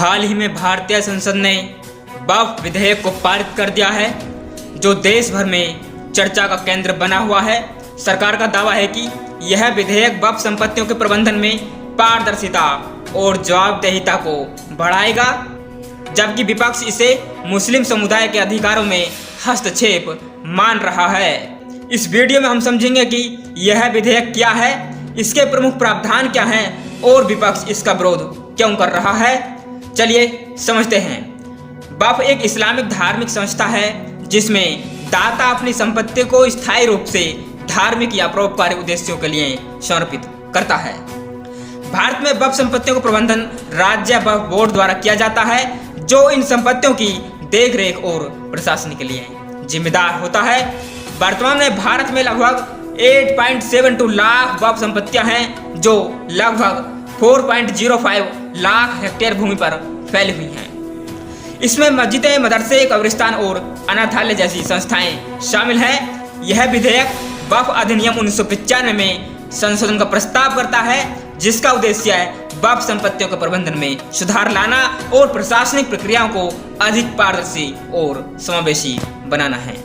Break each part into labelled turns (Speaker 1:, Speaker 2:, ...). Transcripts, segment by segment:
Speaker 1: हाल ही में भारतीय संसद ने वक्फ विधेयक को पारित कर दिया है, जो देश भर में चर्चा का केंद्र बना हुआ है। सरकार का दावा है कि यह विधेयक वक्फ संपत्तियों के प्रबंधन में पारदर्शिता और जवाबदेहिता को बढ़ाएगा, जबकि विपक्ष इसे मुस्लिम समुदाय के अधिकारों में हस्तक्षेप मान रहा है। इस वीडियो में हम समझेंगे कि यह विधेयक क्या है, इसके प्रमुख प्रावधान क्या हैं और विपक्ष इसका विरोध क्यों कर रहा है। चलिए समझते हैं। वक्फ एक इस्लामिक धार्मिक संस्था है जिसमें दाता अपनी संपत्ति को स्थायी रूप से धार्मिक या परोपकारी उद्देश्यों के लिए समर्पित करता है। भारत में वक्फ संपत्तियों का प्रबंधन राज्य वक्फ बोर्ड द्वारा किया जाता है, जो इन संपत्तियों की देखरेख और प्रशासन के लिए जिम्मेदार होता है। वर्तमान में भारत में लगभग 8.72 लाख वक्फ संपत्तियां हैं, जो लगभग 4.05 लाख हेक्टेयर भूमि पर फैली हुई हैं। इसमें मस्जिदें, मदरसे, कब्रिस्तान और अनाथालय जैसी संस्थाएं शामिल हैं। यह विधेयक वक्फ अधिनियम 1995 में संशोधन का प्रस्ताव करता है, जिसका उद्देश्य है वक्फ संपत्तियों के प्रबंधन में सुधार लाना और प्रशासनिक प्रक्रियाओं को अधिक पारदर्शी और समावेशी बनाना है।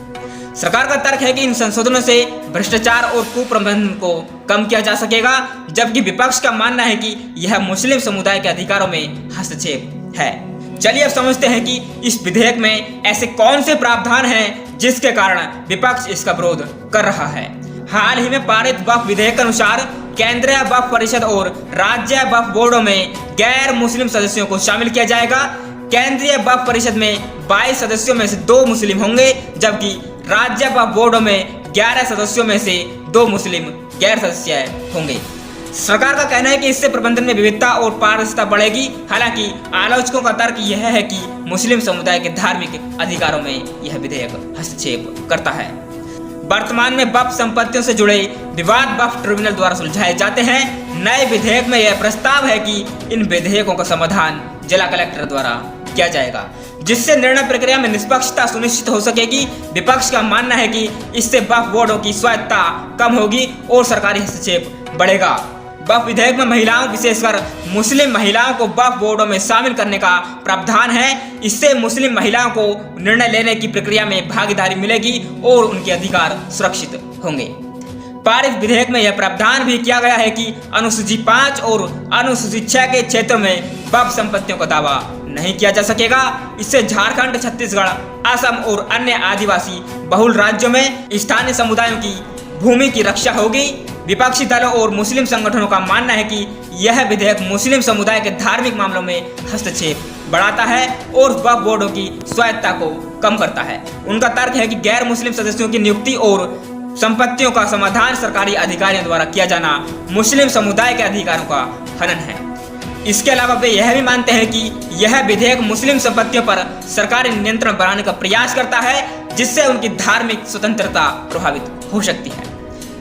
Speaker 1: सरकार का तर्क है कि इन संशोधनों से भ्रष्टाचार और कुप्रबंधन को कम किया जा सकेगा, जबकि विपक्ष का मानना है कि यह मुस्लिम समुदाय के अधिकारों में हस्तक्षेप है। चलिए अब समझते हैं कि इस विधेयक में ऐसे कौन से प्रावधान हैं जिसके कारण विपक्ष इसका विरोध कर रहा है। हाल ही में पारित वक्फ विधेयक के अनुसार केंद्रीय वक्फ परिषद और राज्य वक्फ बोर्डों में गैर मुस्लिम सदस्यों को शामिल किया जाएगा। केंद्रीय वक्फ परिषद में 22 सदस्यों में से 2 मुस्लिम होंगे, जबकि राज्य वक्फ बोर्डों में 11 सदस्यों में से 2 मुस्लिम गैर सदस्य होंगे। सरकार का कहना है कि इससे प्रबंधन में विविधता और पारदर्शिता बढ़ेगी। हालांकि आलोचकों का तर्क यह है कि मुस्लिम समुदाय के धार्मिक अधिकारों में यह विधेयक हस्तक्षेप करता है। वर्तमान में वक्फ संपत्तियों से जुड़े विवाद वक्फ ट्रिब्यूनल द्वारा सुलझाए जाते हैं। नए विधेयक में यह प्रस्ताव है कि इन विधेयकों का समाधान जिला कलेक्टर द्वारा किया जाएगा, जिससे निर्णय प्रक्रिया में निष्पक्षता सुनिश्चित हो सकेगी। विपक्ष का मानना है कि इससे वक्फ बोर्डों की स्वायत्तता कम होगी और सरकारी हस्तक्षेप बढ़ेगा। वक्फ विधेयक में महिलाओं, विशेषकर मुस्लिम महिलाओं को वक्फ बोर्डों में शामिल करने का प्रावधान है। इससे मुस्लिम महिलाओं को निर्णय लेने की प्रक्रिया में भागीदारी मिलेगी और उनके अधिकार सुरक्षित होंगे। पारित विधेयक में यह प्रावधान भी किया गया है कि अनुसूची 5 और अनुसूची 6 के क्षेत्रों में वक्फ संपत्तियों का दावा नहीं किया जा सकेगा। इससे झारखंड, छत्तीसगढ़, असम और अन्य आदिवासी बहुल राज्यों में स्थानीय समुदायों की भूमि की रक्षा होगी। विपक्षी दलों और मुस्लिम संगठनों का मानना है कि यह विधेयक मुस्लिम समुदाय के धार्मिक मामलों में हस्तक्षेप बढ़ाता है और वक्फ बोर्डों की स्वायत्तता को कम करता है। उनका तर्क है कि गैर मुस्लिम सदस्यों की नियुक्ति और संपत्तियों का समाधान सरकारी अधिकारियों द्वारा किया जाना मुस्लिम समुदाय के अधिकारों का हनन है। इसके अलावा वे यह भी मानते हैं कि यह विधेयक मुस्लिम संपत्तियों पर सरकारी नियंत्रण बनाने का प्रयास करता है, जिससे उनकी धार्मिक स्वतंत्रता प्रभावित हो सकती है।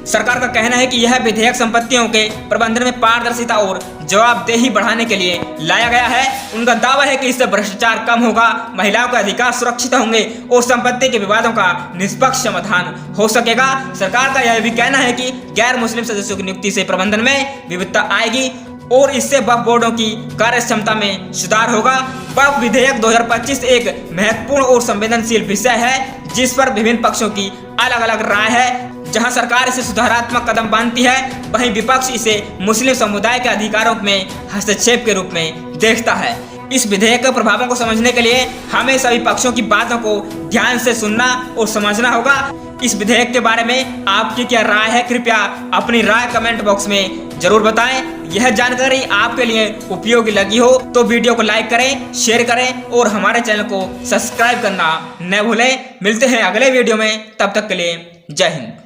Speaker 1: सरकार का कहना है कि यह विधेयक संपत्तियों के प्रबंधन में पारदर्शिता और जवाबदेही बढ़ाने के लिए लाया गया है। उनका दावा है कि इससे भ्रष्टाचार कम होगा, महिलाओं के अधिकार सुरक्षित होंगे और संपत्ति के विवादों का निष्पक्ष समाधान हो सकेगा। सरकार का यह भी कहना है कि गैर मुस्लिम सदस्यों की नियुक्ति से प्रबंधन में विविधता आएगी और इससे वक्फ बोर्डों की कार्य क्षमता में सुधार होगा। वक्फ विधेयक 2025 एक महत्वपूर्ण और संवेदनशील विषय है, जिस पर विभिन्न पक्षों की अलग अलग राय है। जहां सरकार इसे सुधारात्मक कदम मानती है, वहीं विपक्ष इसे मुस्लिम समुदाय के अधिकारों में हस्तक्षेप के रूप में देखता है। इस विधेयक के प्रभावों को समझने के लिए हमें सभी पक्षों की बातों को ध्यान से सुनना और समझना होगा। इस विधेयक के बारे में आपकी क्या राय है, कृपया अपनी राय कमेंट बॉक्स में जरूर बताएं। यह जानकारी आपके लिए उपयोगी लगी हो तो वीडियो को लाइक करें, शेयर करें और हमारे चैनल को सब्सक्राइब करना न भूलें। मिलते हैं अगले वीडियो में, तब तक के लिए जय हिंद।